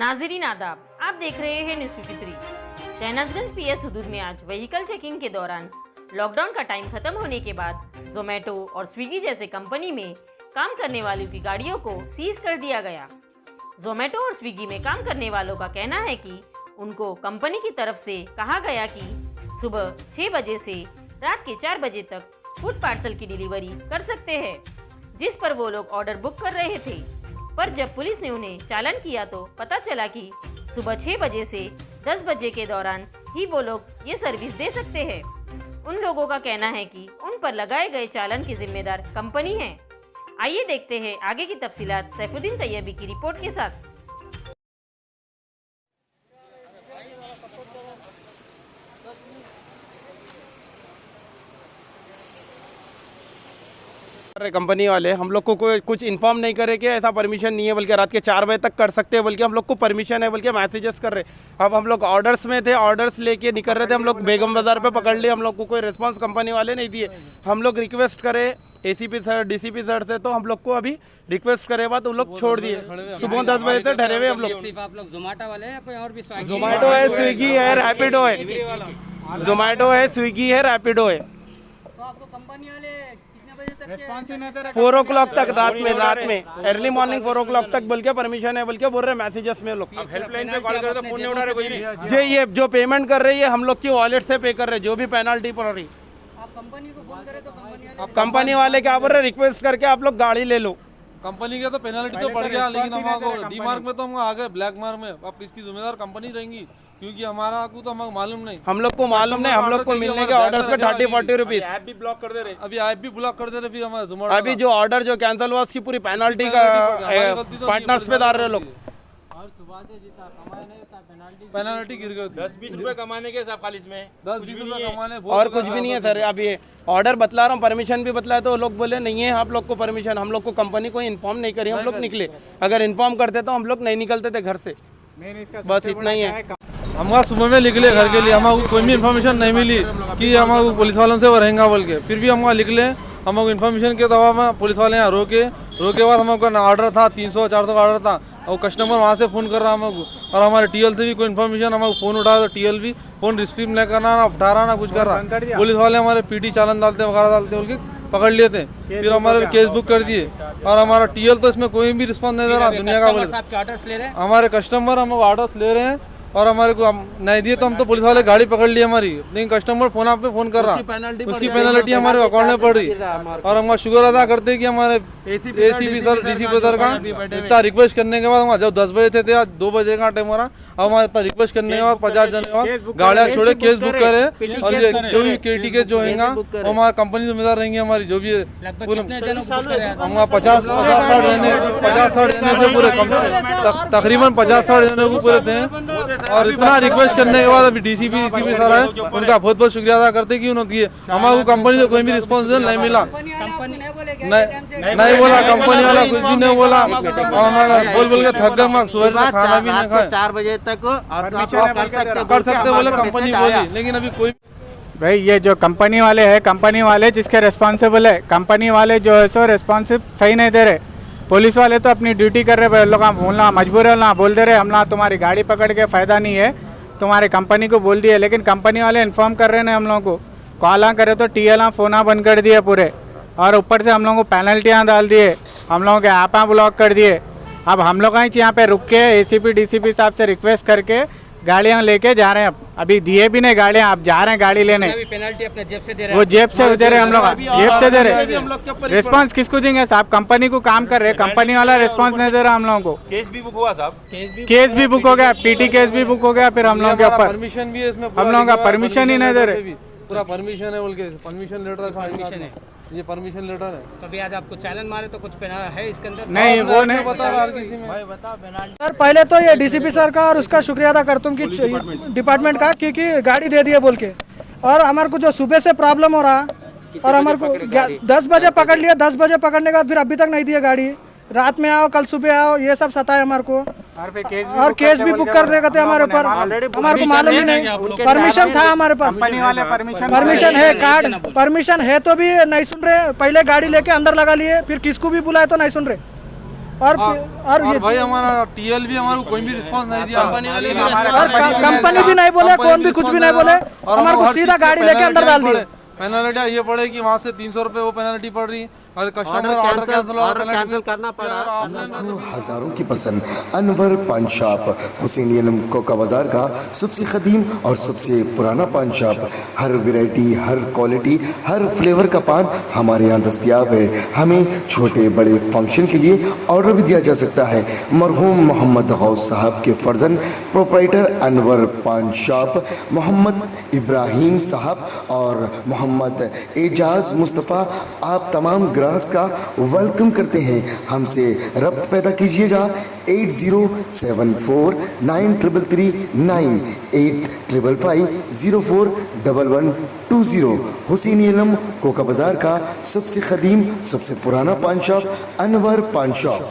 नाज़रीन आदाब, आप देख रहे हैं न्यूज़ 53। शहनाजगंज पीएस हदूद में आज व्हीकल चेकिंग के दौरान लॉकडाउन का टाइम खत्म होने के बाद जोमेटो और स्विगी जैसे कंपनी में काम करने वालों की गाड़ियों को सीज कर दिया गया। जोमेटो और स्विगी में काम करने वालों का कहना है कि उनको कंपनी की तरफ से कहा गया कि सुबह 6 बजे से रात के 4 बजे तक फूड पार्सल की डिलीवरी कर सकते हैं, जिस पर वो लोग ऑर्डर बुक कर रहे थे। पर जब पुलिस ने उन्हें चालान किया तो पता चला कि सुबह 6 बजे से 10 बजे के दौरान ही वो लोग ये सर्विस दे सकते हैं। उन लोगों का कहना है कि उन पर लगाए गए चालान की जिम्मेदार कंपनी है। आइए देखते हैं आगे की तफसीलात सैफुद्दीन तैयबी की रिपोर्ट के साथ। कंपनी वाले हम लोग को कोई कुछ इन्फॉर्म नहीं करे कि ऐसा परमिशन नहीं है, बल्कि रात के 4 बजे तक कर सकते हैं, बल्कि हम लोग को परमिशन है, बल्कि मैसेजेस कर रहे। अब हम लोग ऑर्डर्स में थे, ऑर्डर्स लेके निकल रहे थे, हम लोग बेगम बाजार पे पकड़ लिए। हम लोग को कोई रिस्पांस कंपनी वाले नहीं दिए। हम लोग रिक्वेस्ट करे एसीपी सर, डीसीपी सर से, तो हम लोग को अभी रिक्वेस्ट करे बाद उन लोग छोड़ दिए। सुबह 10 बजे से ठहरे हुए हम लोग। सिर्फ आप लोग जोमेटो वाले हैं, कोई और भी? जोमेटो है, स्विगी है, रैपिडो है। जोमेटो है, स्विगी है, रैपिडो है। तो आपको कंपनी वाले कितने बजे तक रिस्पांस ही नहीं दे रहे? 4 o'clock तक रात में अर्ली मॉर्निंग 4 o'clock तक बोल के परमिशन है, बोल के बोल रहे मैसेजेस में लोग। हेल्पलाइन पे कॉल करो तो फोन नहीं उठा रहे कोई भी। जे ये जो पेमेंट कर रही है हम लोग की वॉलेट से पे कर रहे, जो भी पेनल्टी पड़ रही। आप कंपनी को फोन करें तो कंपनी वाले क्या बोल रहे, रिक्वेस्ट करके आप लोग गाड़ी ले लो। कंपनी का तो पेनल्टी तो बढ़ गया, लेकिन हमारे डी मार्क में तो हम आ गए ब्लैक मार्क में। अब किसकी जिम्मेदार कंपनी रहेंगी, क्योंकि हमारा को तो हमें मालूम नहीं। हम लोग को मालूम नहीं, हम लोग को मिलने के ऑर्डर्स पे 30-40 रुपीज। ऐप भी ब्लॉक कर दे रहे। अभी ऐप भी ब्लॉक कर दे रहे। फिर हमारे जोमेटो अभी जो ऑर्डर जो कैंसिल हुआ उसकी पूरी पेनल्टी का पार्टनर्स पे डाल रहे लोग। पेनल्टी गिर गई। 10-20 रुपए कमाने के हिसाब खाली इसमें 10-20 रुपए कमाने और कुछ भी नहीं है सर। अब ये ऑर्डर बतला रहा हूँ, परमिशन भी बतलाया तो लोग बोले नहीं है आप लोग को परमिशन। हम लोग को कंपनी को इन्फॉर्म नहीं करी, हम लोग निकले। अगर इन्फॉर्म करते तो हम लोग नहीं निकलते थे घर से। बस इतना ही है। हम सुबह में निकले घर के लिए, हमारे कोई भी इन्फॉर्मेशन नहीं मिली कि हमारे पुलिस वालों से वो रहेंगा बोल के। फिर भी हम निकले, हमको इन्फॉर्मेशन के दवा में पुलिस वाले यहाँ रोके बाद हमको ऑर्डर था 300-400 का ऑर्डर था। और कस्टमर वहाँ से फ़ोन कर रहा हमको, और हमारे टीएल से भी कोई इन्फॉर्मेशन हमको फ़ोन उठा तो टीएल भी फ़ोन रिसीव नहीं करना, ना उठा रहा, ना कुछ कर रहा। पुलिस वाले हमारे पीटी चालान डालते वगैरह डालते बोल के पकड़ लिए थे। फिर हमारे केस बुक कर दिए, और हमारा टीएल तो इसमें कोई भी रिस्पॉन्स नहीं दे रहा दुनिया का। बोले हमारे कस्टमर हम ऑर्डर्स ले रहे हैं और हमारे को नहीं दिए तो हम तो पुलिस वाले गाड़ी पकड़ ली हमारी। लेकिन कस्टमर फोन आप पे फोन कर रहा, उसकी पेनल्टी हमारे अकाउंट में पड़ रही। और हम शुक्र अदा करते हैं कि हमारे एसीपी सर, डीसीपी सर का इतना रिक्वेस्ट करने के बाद हम जब 10 बजे थे आज 2 बजे का टाइम हो रहा। अब हमारे इतना रिक्वेस्ट करने के बाद 50 जन के बाद गाड़ियाँ छोड़े, केस बुक करे, और ये जो भी केटी केस जो होगा वो हमारा कंपनी जिम्मेदार रहेंगी हमारी। जो भी है हम 50-60 जने थे पूरे, तकरीबन 50-60 जने को पूरे थे। और इतना रिक्वेस्ट करने के बाद अभी डीसीपी सर है, उनका बहुत बहुत शुक्रिया अदा करते कि उन्होंने दिए। हमारे कंपनी से कोई भी रिस्पॉन्स नहीं मिला, नहीं बोला कंपनी वाला, कुछ भी नहीं बोला। हमारा बोल के थक गए, सुबह खाना भी नहीं खाए। 4 बजे तक कर सकते बोले कंपनी बोली, लेकिन अभी कोई भाई ये जो कंपनी वाले हैं, कंपनी वाले जिसके रिस्पॉन्सिबल है, कंपनी वाले जो है सो रिस्पॉन्सिव सही नहीं दे रहे। पुलिस वाले तो अपनी ड्यूटी कर रहे हैं, लोग बोलना मजबूर है ना, बोल दे रहे हम ना तुम्हारी गाड़ी पकड़ के फ़ायदा नहीं है, तुम्हारे कंपनी को बोल दिए। लेकिन कंपनी वाले इन्फॉर्म कर रहे हैं हम लोगों को, कॉल करे तो टीएल फ़ोन बंद कर दिए पूरे, और ऊपर से हम लोगों को पेनल्टियाँ डाल दिए, हम लोगों के ऐप ब्लॉक कर दिए। अब हम लोग यहाँ पे रुक के एसीपी डीसीपी साहब से रिक्वेस्ट करके गाड़ियाँ लेके जा रहे हैं। अभी दिए भी नहीं गाड़ियाँ, आप जा रहे हैं गाड़ी लेने, पेनल्टी अपने जेब से दे रहे वो जेब से दे रहे, हम लोग जेब से दे रहे। रिस्पांस किसको देंगे साहब? कंपनी को काम कर रहे, कंपनी वाला रिस्पांस नहीं दे रहा हम लोगों को। केस भी बुक हुआ साहब, केस भी बुक हो गया, पीटी केस भी बुक हो गया। फिर हम लोगों के ऊपर परमिशन भी है इसमें, हम लोगों का परमिशन ही नहीं दे रहे। पूरा परमिशन है बोल के, परमिशन लेटर है, ये परमिशन लेटर है। तो अभी आज आपको चैलेंज मारे तो कुछ है इसके अंदर? नहीं, वो नहीं बता हर किसी में। सर पहले तो ये डीसीपी सर का और उसका शुक्रिया अदा करता हूँ कि डिपार्टमेंट का, क्योंकि गाड़ी दे दिए बोल के। और हमारे को जो सुबह से प्रॉब्लम हो रहा, और हमारे को 10 बजे पकड़ लिया, 10 बजे पकड़ने के बाद फिर अभी तक नहीं दिए गाड़ी। रात में आओ, कल सुबह आओ, ये सब सताए हमारे को। और केस भी बुक कर देते हमारे ऊपर, हमारे को मालूम ही नहीं। परमिशन था हमारे पास, कंपनी वाले परमिशन है, कार्ड परमिशन है तो भी नहीं सुन रहे। पहले गाड़ी लेके अंदर लगा लिए, फिर किसको भी बुलाए तो नहीं सुन रहे। और और भाई हमारा टीएल भी हमारे को कोई भी रिस्पांस नहीं दिया। और कंपनी भी नहीं बोले, कौन भी कुछ भी नहीं बोले, हमारे को सीधा गाड़ी लेके अंदर डाल दिए। पेनल्टी ये पड़े कि वहाँ से 300 रुपये वो पेनल्टी पड़ रही, अगर कस्टमर ऑर्डर कैंसिल करना पड़ा। हजारों की पसंद अनवर पान शॉप, हुसैनी अलम कोका बाजार का सबसे कदीम और सबसे पुराना पान शॉप। हर वैरायटी, हर क्वालिटी, हर फ्लेवर का पान हमारे यहाँ दस्तयाब है। हमें छोटे बड़े फंक्शन के लिए ऑर्डर भी दिया जा सकता है। मरहूम मोहम्मद गौस साहब के फर्जन प्रोप्राइटर अनवर पान शॉप मोहम्मद इब्राहिम साहब और मोहम्मद एजाज मुस्तफ़ा आप तमाम ग्राहक का वेलकम करते हैं। हमसे रब्त पैदा कीजिएगा 8074933339 8555041120। हुसैनी अलम कोका बाजार का सबसे कदीम सबसे पुराना पान शॉप अनवर पान शॉप।